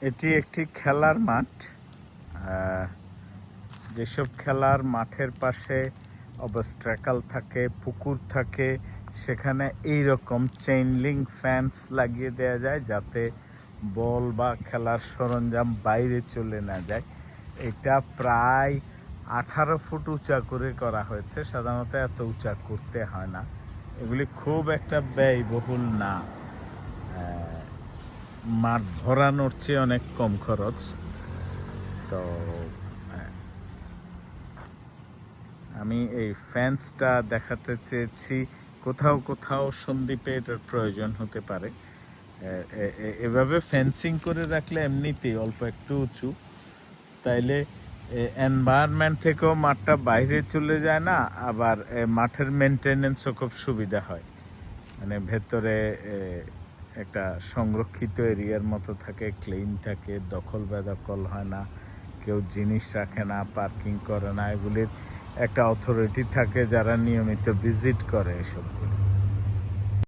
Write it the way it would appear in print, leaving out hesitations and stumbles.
এটি একটি খেলার মাঠ। যেসব খেলার মাঠের পাশে অবস্ট্রাকাল থাকে, পুকুর থাকে, সেখানে এই রকম চেইন লিঙ্ক ফেন্স লাগিয়ে দেওয়া যায় যাতে বল বা খেলার সরঞ্জাম বাইরে চলে না যায়। এটা প্রায় 18 ফুট উঁচা করে করা হয়েছে। সাধারণত এত উঁচা করতে হয় না, এগুলি খুব একটা ব্যয়বহুল না। মাঠ ভরানোর চেয়ে অনেক কম খরচ। তো আমি এই ফেন্সটা দেখাতে চেয়েছি। কোথাও কোথাও সন্দ্বীপে এটার প্রয়োজন হতে পারে। এভাবে ফেন্সিং করে রাখলে এমনিতেই অল্প একটু উঁচু, তাইলে এনভায়রনমেন্ট থেকেও মাঠটা বাইরে চলে যায় না, আবার মাঠের মেনটেনেন্সও খুব সুবিধা হয়। মানে ভেতরে একটা সংরক্ষিত এরিয়ার মতো থাকে, ক্লিন থাকে, দখল বেদখল হয় না, কেউ জিনিস রাখে না, পার্কিং করে না। এগুলির একটা অথরিটি থাকে যারা নিয়মিত ভিজিট করে এসবগুলি।